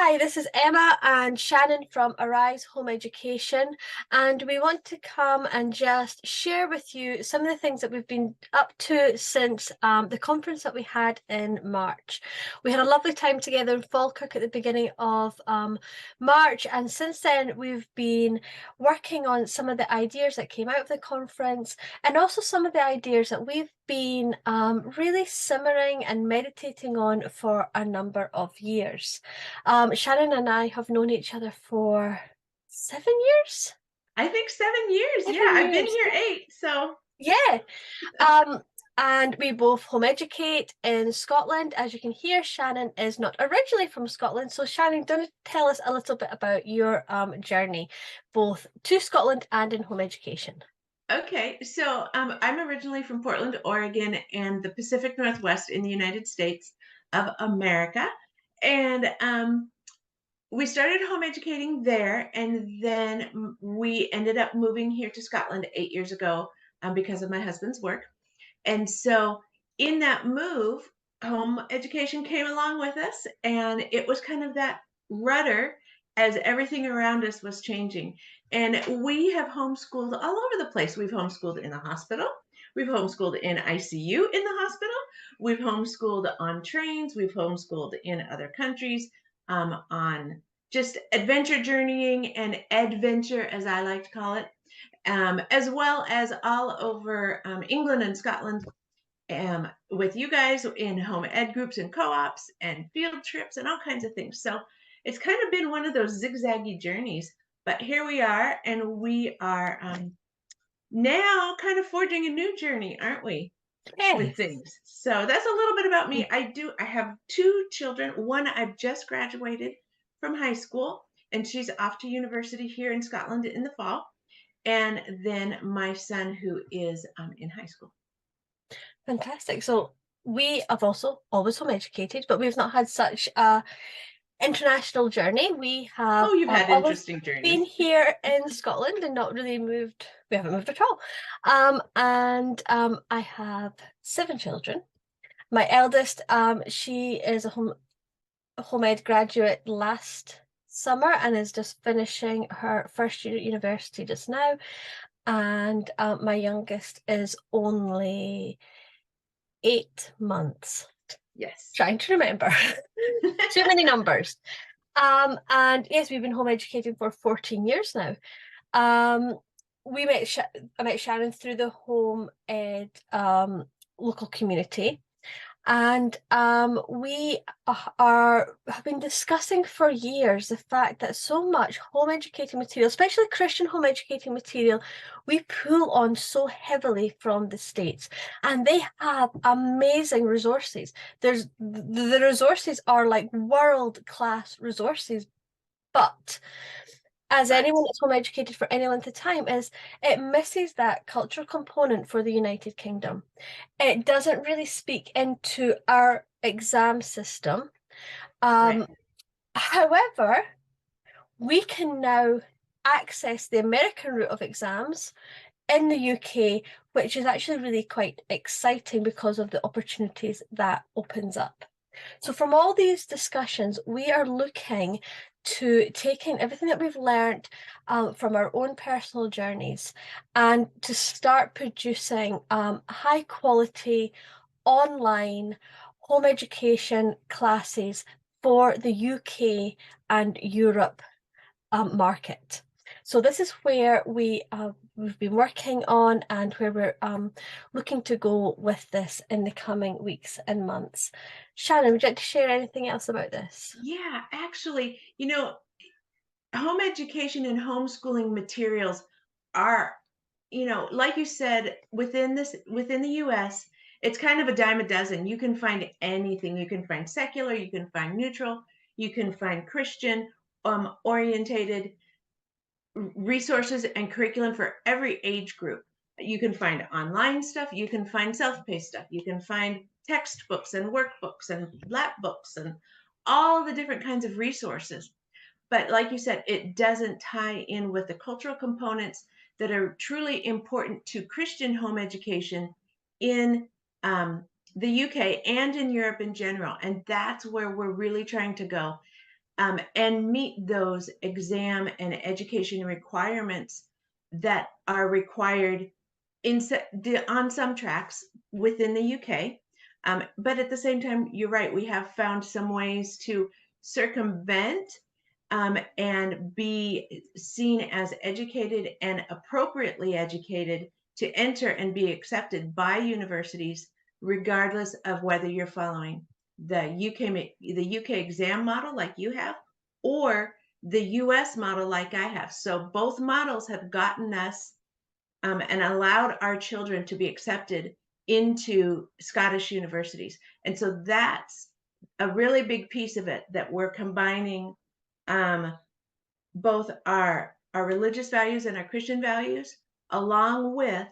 Hi, this is Emma and Shannon from Arise Home Education, and we want to come and just share with you some of the things that we've been up to since the conference that we had in March. We had a lovely time together in Falkirk at the beginning of March, and since then we've been working on some of the ideas that came out of the conference and also some of the ideas that we've been really simmering and meditating on for a number of years. Shannon and I have known each other for 7 years. I think 7 years. Yeah, Seven I've been years. here 8. So, Yeah. Um, and we both home educate in Scotland. As you can hear, Shannon is not originally from Scotland. So Shannon, do you want to tell us a little bit about your journey, both to Scotland and in home education? okay. I'm originally from Portland, Oregon, and the Pacific Northwest in the United States of America. And we started home educating there, and then we ended up moving here to Scotland 8 years ago because of my husband's work. And so, in that move, home education came along with us, and it was kind of that rudder as everything around us was changing. And we have homeschooled all over the place. We've homeschooled in the hospital, we've homeschooled in ICU in the hospital, we've homeschooled on trains, we've homeschooled in other countries, on just adventure journeying and adventure, as I like to call it, as well as all over England and Scotland, with you guys in home ed groups and co-ops and field trips and all kinds of things. So it's kind of been one of those zigzaggy journeys, but here we are, and we are now kind of forging a new journey, aren't we, with Yes. things? So that's a little bit about me. I have two children. One, I've just graduated from high school, and she's off to university here in Scotland in the fall. And then my son, who is in high school. Fantastic. So we have also always home educated, but we've not had such a international journey. We have Oh, you've had always interesting been journeys. here in Scotland and not really moved. We haven't moved at all. And I have seven children. My eldest, she is a home ed graduate last summer and is just finishing her first year at university just now. And my youngest is only 8 months. Yes. Trying to remember. Too many numbers. And yes, we've been home educating for 14 years now. Um, we met I met Shannon through the home ed local community, and we have been discussing for years the fact that so much home educating material, especially Christian home educating material, we pull on so heavily from the States, and they have amazing resources. The resources are like world-class resources, but as But anyone that's home educated for any length of time is, it misses that cultural component for the United Kingdom. It doesn't really speak into our exam system. right. However, we can now access the American route of exams in the UK, which is actually really quite exciting because of the opportunities that opens up. So from all these discussions, we are looking to take in everything that we've learned from our own personal journeys and to start producing high quality online home education classes for the UK and Europe market. So this is where we've been working on and where we're looking to go with this in the coming weeks and months. Shannon, would you like to share anything else about this? Yeah, actually, home education and homeschooling materials are, like you said, within the US, it's kind of a dime a dozen. You can find anything. You can find secular, you can find neutral, you can find Christian orientated resources and curriculum for every age group. You can find online stuff, you can find self-paced stuff, you can find textbooks and workbooks and lap books and all the different kinds of resources. But like you said, it doesn't tie in with the cultural components that are truly important to Christian home education in the UK and in Europe in general. And that's where we're really trying to go. and meet those exam and education requirements that are required on some tracks within the UK. But at the same time, you're right, we have found some ways to circumvent and be seen as educated and appropriately educated to enter and be accepted by universities, regardless of whether you're following the UK exam model like you have, or the US model like I have. So both models have gotten us and allowed our children to be accepted into Scottish universities. And so that's a really big piece of it, that we're combining um, both our religious values and our Christian values, along with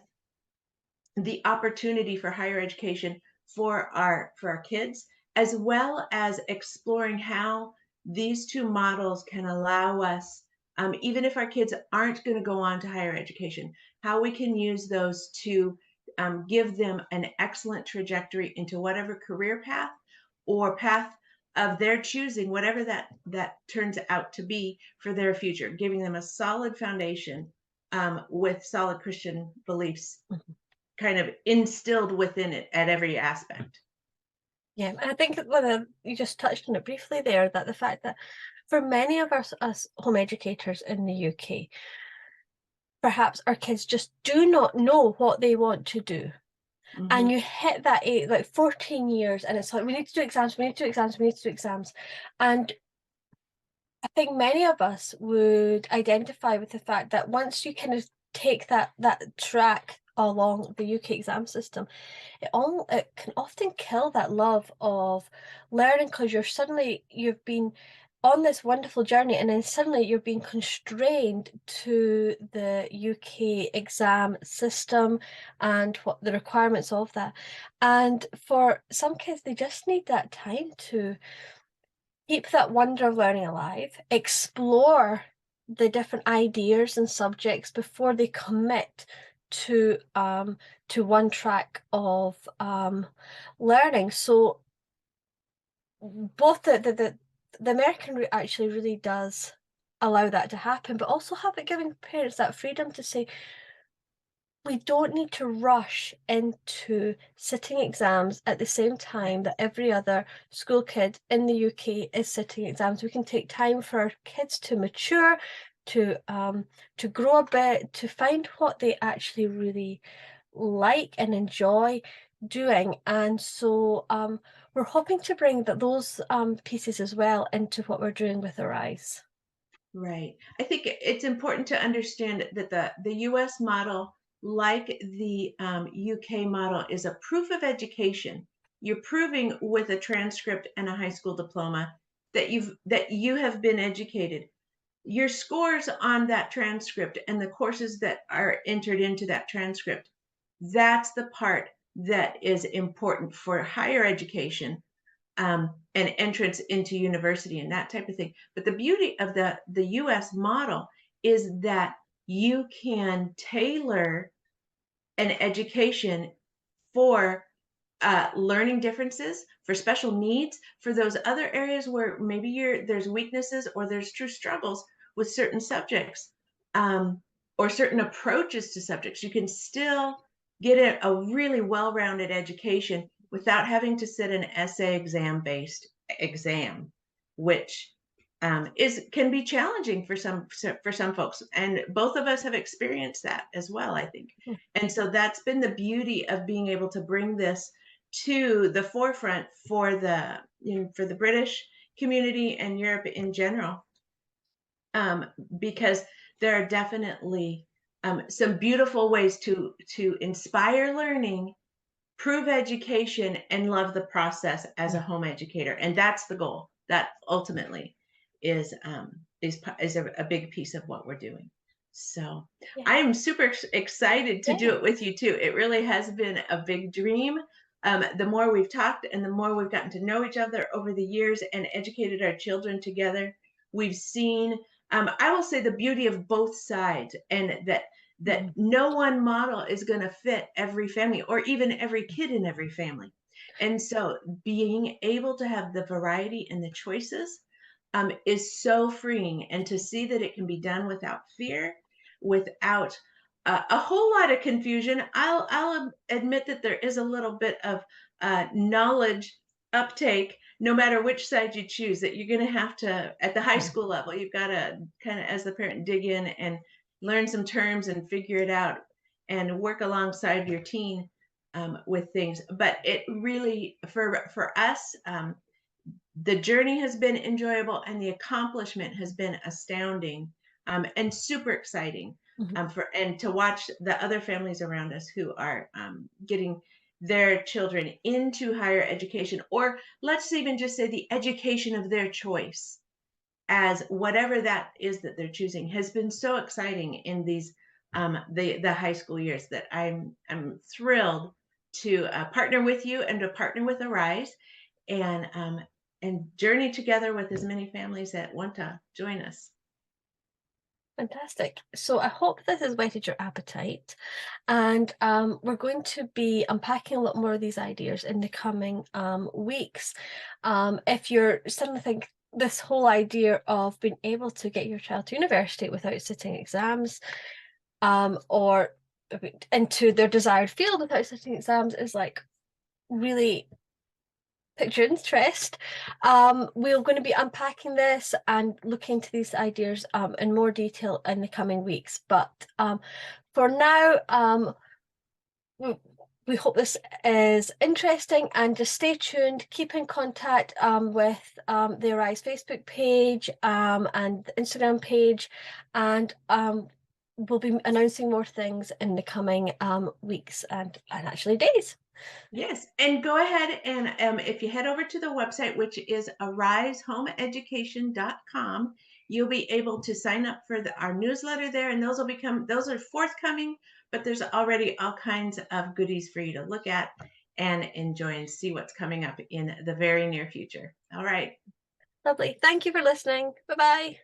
the opportunity for higher education for our kids, as well as exploring how these two models can allow us, even if our kids aren't going to go on to higher education, how we can use those to give them an excellent trajectory into whatever career path or path of their choosing, whatever that turns out to be for their future, giving them a solid foundation with solid Christian beliefs kind of instilled within it at every aspect. Yeah, and I think you just touched on it briefly there, that the fact that for many of us home educators in the UK, perhaps our kids just do not know what they want to do. And Mhm. you hit that age, like 14 years, and it's like, we need to do exams, we need to do exams, we need to do exams. And I think many of us would identify with the fact that once you kind of take that track along the UK exam system, it can often kill that love of learning, because you've been on this wonderful journey, and then suddenly you're being constrained to the UK exam system and what the requirements of that. And for some kids, they just need that time to keep that wonder of learning alive, explore the different ideas and subjects before they commit to one track of learning. So both the American route actually really does allow that to happen, but also have it giving parents that freedom to say, we don't need to rush into sitting exams at the same time that every other school kid in the UK is sitting exams. We can take time for our kids to mature, to grow a bit, to find what they actually really like and enjoy doing. And so we're hoping to bring those pieces as well into what we're doing with Arise. Right. I think it's important to understand that the US model, like the UK model, is a proof of education. You're proving with a transcript and a high school diploma that you have been educated. Your scores on that transcript and the courses that are entered into that transcript, that's the part that is important for higher education, and entrance into university and that type of thing. But the beauty of the US model is that you can tailor an education for learning differences, for special needs, for those other areas where maybe there's weaknesses or there's true struggles with certain subjects, or certain approaches to subjects. You can still get a really well-rounded education without having to sit an essay exam based exam, which is can be challenging for some folks, and both of us have experienced that as well, I think. Mhm. And so that's been the beauty of being able to bring this to the forefront for for the British community and Europe in general, um, because there are definitely some beautiful ways to inspire learning, prove education, and love the process as a home educator. And that's the goal. That ultimately is a big piece of what we're doing. So Yeah. I am super excited to do Yeah. it with you too. It really has been a big dream. The more we've talked and the more we've gotten to know each other over the years and educated our children together, we've seen, I will say, the beauty of both sides, and that Mhm. no one model is going to fit every family or even every kid in every family. And so being able to have the variety and the choices is so freeing. And to see that it can be done without fear, without a whole lot of confusion. I'll admit that there is a little bit of knowledge uptake, no matter which side you choose, that you're going to have to, at the high school level, you've got to kind of, as the parent, dig in and learn some terms and figure it out and work alongside your teen with things. But it really, for us, the journey has been enjoyable and the accomplishment has been astounding, and super exciting, Mhm. for and to watch the other families around us who are getting their children into higher education, or let's even just say the education of their choice, as whatever that is that they're choosing, has been so exciting in these the high school years, that I'm thrilled to partner with you and to partner with Arise, and journey together with as many families that want to join us. Fantastic. So I hope this has whetted your appetite, and we're going to be unpacking a lot more of these ideas in the coming weeks. If you're suddenly think this whole idea of being able to get your child to university without sitting exams, or into their desired field without sitting exams is like really piqued your interest, we're going to be unpacking this and looking into these ideas in more detail in the coming weeks. But for now, we, we hope this is interesting, and just stay tuned. Keep in contact with the Arise Facebook page and the Instagram page, and we'll be announcing more things in the coming weeks and actually days. Yes, and go ahead and if you head over to the website, which is arisehomeeducation.com, you'll be able to sign up for our newsletter there, and those are forthcoming. But there's already all kinds of goodies for you to look at and enjoy and see what's coming up in the very near future. All right. Lovely. Thank you for listening. Bye bye.